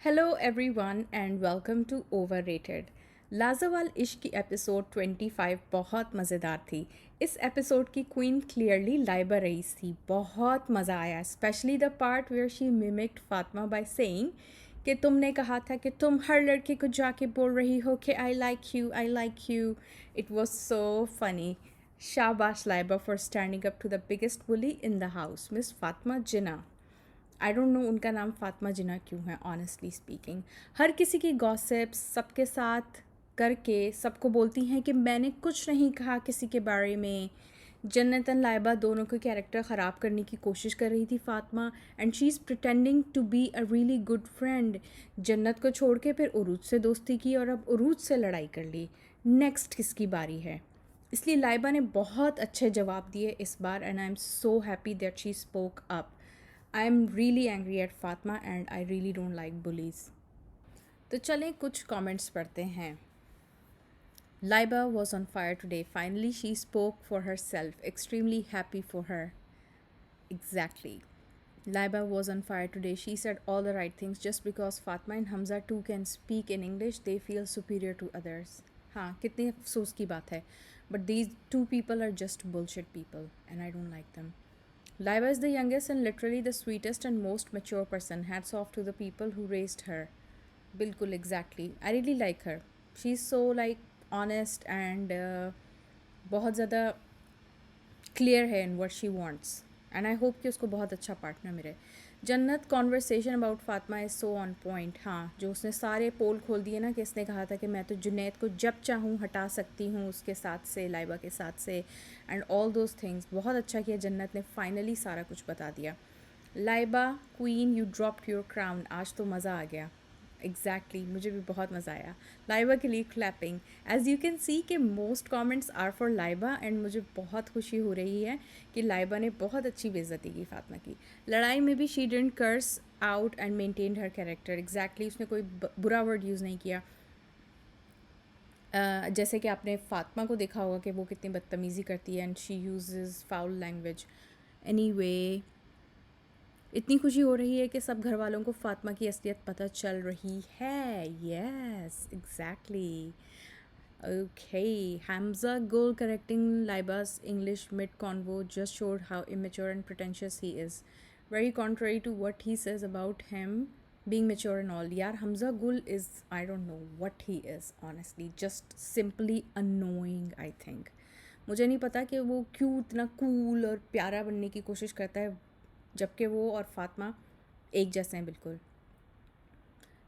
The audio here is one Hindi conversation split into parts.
Hello everyone and welcome to overrated. Lazawal Ishq की एपिसोड 25 बहुत मज़ेदार थी। इस एपिसोड की क्वीन क्लियरली लाइबा रईस थी। बहुत मज़ा आया, specially the part where she mimicked Fatima by saying कि तुमने कहा था कि तुम हर लड़के को जाके बोल रही हो कि I like you, I like you. It was so funny. शाबाश Laiba for standing up to the biggest bully in the house, miss Fatima Jinnah. I don't know उनका नाम फातिमा जिन्ना क्यों है, ऑनेस्टली स्पीकिंग। हर किसी की गॉसिप्स सबके साथ करके सबको बोलती हैं कि मैंने कुछ नहीं कहा किसी के बारे में। जन्नतन लाइबा दोनों के कैरेक्टर ख़राब करने की कोशिश कर रही थी Fatima, and she is pretending to be a really good friend. Jannat को छोड़ के फिर उरूज से दोस्ती की और अब उरूज से लड़ाई कर ली। नेक्स्ट किसकी बारी है? इसलिए लाइबा ने बहुत अच्छे जवाब दिए इस बार, and I am so happy that she spoke up. I am really angry at Fatima and I really don't like bullies. तो चलें कुछ कमेंट्स पढ़ते हैं। Laiba was on fire today, finally she spoke for herself, extremely happy for her. Exactly, Laiba was on fire today. She said all the right things. Just because Fatma and Hamza too can speak in English, they feel superior to others. हाँ, कितनी अफसोस की बात है. But these two people are just bullshit people, and I don't like them. Laiba is the youngest and literally the sweetest and most mature person. Hats off to the people who raised her. बिल्कुल exactly. I really like her. She's so like honest and बहुत ज़्यादा क्लियर है in what she wants, and I hope कि उसको बहुत अच्छा पार्टनर मिले। जन्नत conversation about Fatima is so on point. हाँ, जो उसने सारे पोल खोल दिए ना, कि इसने कहा था कि मैं तो जुनैद को जब चाहूँ हटा सकती हूँ उसके साथ से, लाइबा के साथ से, एंड ऑल दोज थिंग्स। बहुत अच्छा किया, जन्नत ने फाइनली सारा कुछ बता दिया। Laiba queen, you dropped your crown. आज तो मज़ा आ गया। एग्जैक्टली मुझे भी बहुत मज़ा आया। लाइबा के लिए clapping. As you can see कि most comments are for Laiba, and मुझे बहुत खुशी हो रही है कि लाइबा ने बहुत अच्छी बेइज्जती की फातिमा की। लड़ाई में भी she didn't curse out and maintained her character. Exactly, उसने कोई बुरा वर्ड यूज़ नहीं किया। जैसे कि आपने फातिमा को देखा होगा कि वो कितनी बदतमीज़ी करती है, and she uses foul language. Anyway, इतनी खुशी हो रही है कि सब घर वालों को फातिमा की असलियत पता चल रही है। Yes, exactly. Okay, Hamza Gul correcting Laiba's English mid-convo just showed how immature and pretentious he is. Very contrary to what he says about him being mature and all. यार, Hamza Gul is, I don't know what he is, honestly. Just simply annoying, I think. मुझे नहीं पता कि वो क्यों इतना कूल और प्यारा बनने की कोशिश करता है, जबकि वो और फातिमा एक जैसे हैं बिल्कुल।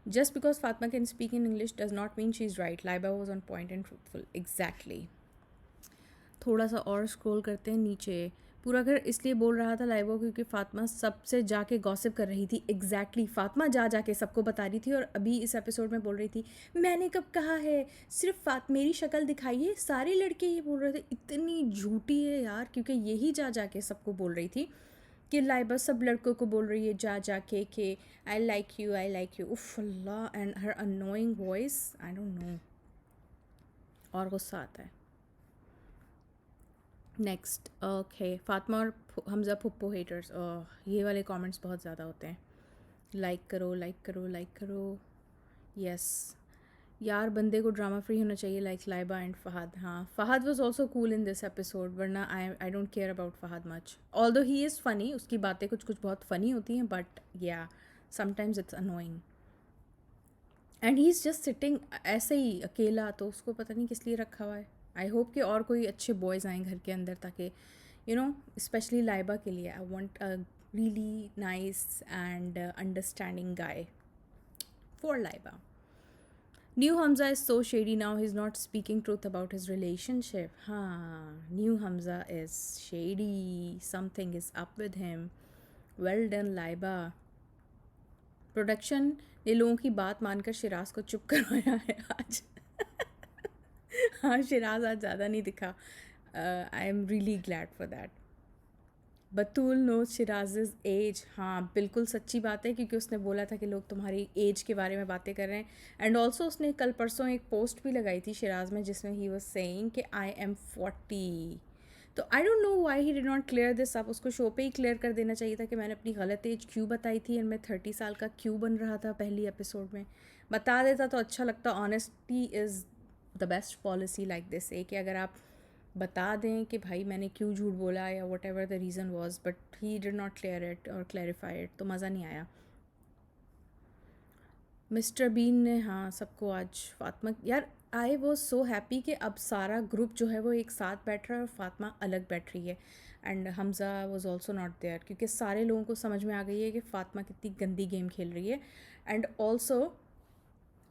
Just because Fatima can speak in English does not mean she is right. Laiba was on point and truthful. Exactly. थोड़ा सा और स्क्रॉल करते हैं नीचे। पूरा घर इसलिए बोल रहा था लाइबा क्योंकि फातिमा सबसे जाके गॉसिप कर रही थी। एग्जैक्टली, फातिमा जा जाके सबको बता रही थी, और अभी इस एपिसोड में बोल रही थी मैंने कब कहा है, सिर्फ मेरी शक्ल दिखाइए, सारे लड़के ये बोल रहे थे। इतनी झूठी है यार, क्योंकि यही जा जाके सबको बोल रही थी कि लाइबा सब लड़कों को बोल रही है जा जाके कि I like you, I like you. उफ अल्लाह, and her annoying voice, I don't know, और गुस्सा आता है। नेक्स्ट, ओके, फातिमा और हमजा पुप्पो हेटर्स। ये वाले कमेंट्स बहुत ज़्यादा होते हैं। लाइक करो, लाइक करो, लाइक करो। यस यार, बंदे को ड्रामा फ्री होना चाहिए, लाइक लाइबा एंड फहद। हाँ, Fahad was also cool in this episode, वरना I don't care about Fahad much. Although he is funny, उसकी बातें कुछ कुछ बहुत फ़नी होती हैं, बट या sometimes it's annoying. And he is just sitting ऐसे ही अकेला, तो उसको पता नहीं किस लिए रखा हुआ है। आई होप कि और कोई अच्छे बॉयज़ आएँ घर के अंदर, ताकि यू नो, स्पेशली लाइबा के लिए I want a really nice and understanding guy for Laiba. New Hamza is so shady now, he's not speaking truth about his relationship. Huh, new Hamza is shady. Something is up with him. Well done, Laiba. Production ने लोगों की बात मानकर शिराज को चुप करवाया है आज. हाँ, शिराज आज ज़्यादा नहीं दिखा. I am really glad for that. Batool नो शिराज़ एज. हाँ, बिल्कुल सच्ची बात है, क्योंकि उसने बोला था कि लोग तुम्हारी एज के बारे में बातें कर रहे हैं. एंड ऑल्सो उसने कल परसों एक पोस्ट भी लगाई थी शिराज़ में, जिसमें ही वाज सेइंग कि आई एम 40. तो आई don't know why he did not clear this up. उसको शो पे ही क्लियर कर देना चाहिए था कि मैंने अपनी गलत एज क्यों बताई थी एंड मैं 30 साल का क्यों बन रहा था पहली एपिसोड में. बता देता तो अच्छा लगता. Honesty is the best policy like this. कि अगर आप बता दें कि भाई मैंने क्यों झूठ बोला या what ever the reason was, but he did not clear it और क्लैरिफाई इट, तो मज़ा नहीं आया. मिस्टर बीन ने हाँ सबको आज फातिमा यार, आई वॉज सो हैप्पी कि अब सारा ग्रुप जो है वो एक साथ बैठ रहा है और फातिमा अलग बैठ रही है. And Hamza was also not there क्योंकि सारे लोगों को समझ में आ गई है कि फातिमा कितनी गंदी गेम खेल रही है. एंड ऑल्सो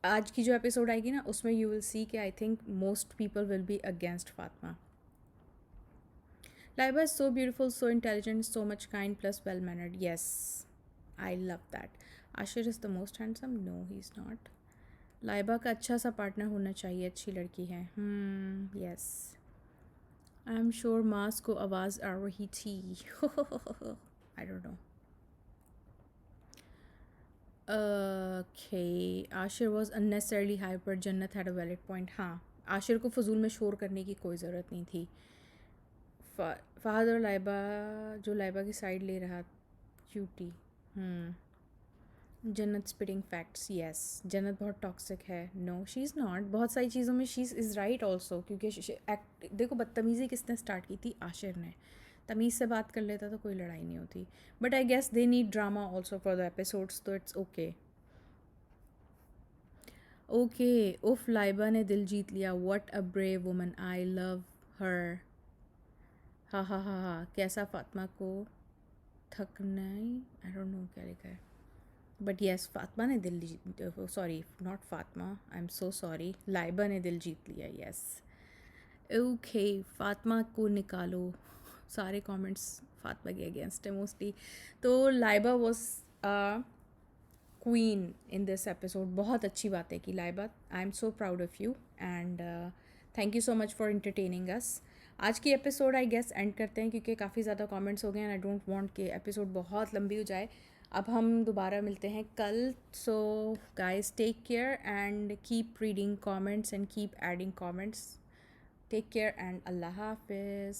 आज की जो एपिसोड आएगी ना उसमें यू विल सी कि I think most people will be against Fatima. Laiba is so beautiful, so intelligent, so much kind, plus well mannered. Yes, I love that. Ashir is the most handsome. No, he's not. Laiba का अच्छा सा पार्टनर होना चाहिए. अच्छी लड़की है. यस. आई एम श्योर मास को आवाज़ आ रही थी. आई don't no. Okay. Ashir was unnecessarily hyper. जन्नत हैड अ वैलिड पॉइंट. हाँ, आशिर को फजूल में शोर करने की कोई ज़रूरत नहीं थी. फ़हद और लाइबा, जो लाइबा की साइड ले रहा. क्यूटी. जन्नत स्पिटिंग फैक्ट्स. येस, जन्नत बहुत टॉक्सिक है. No she is not. बहुत सारी चीज़ों में शी इज़ राइट ऑल्सो क्योंकि एक्ट देखो, बदतमीज़ी किसने स्टार्ट की थी? आशिर ने. तमीज़ से बात कर लेता तो कोई लड़ाई नहीं होती. But I guess they need drama also for the episodes, तो इट्स ओके. ओके. उफ, लाइबा ने दिल जीत लिया. What a brave woman. I love her. हाँ हाँ हाँ हाँ. कैसा फातिमा को थकना ही. आई डोंट नो क्या लिखा है. बट येस, फातिमा ने दिल जीत. Sorry, not Fatima. I am so sorry. Laiba ने दिल जीत लिया. येस. ओके. फातिमा को निकालो. सारे कमेंट्स फातिमा के अगेंस्ट है मोस्टली. तो Laiba was queen in this episode. बहुत अच्छी बातें की लाइबा. आई am so proud of you and thank you so much for entertaining us. आज की एपिसोड आई गेस एंड करते हैं क्योंकि काफ़ी ज़्यादा कमेंट्स हो गए हैं. आई डोंट वांट कि एपिसोड बहुत लंबी हो जाए. अब हम दोबारा मिलते हैं कल. So guys, take care and keep reading comments and keep adding comments. Take care and अल्लाह हाफिज़.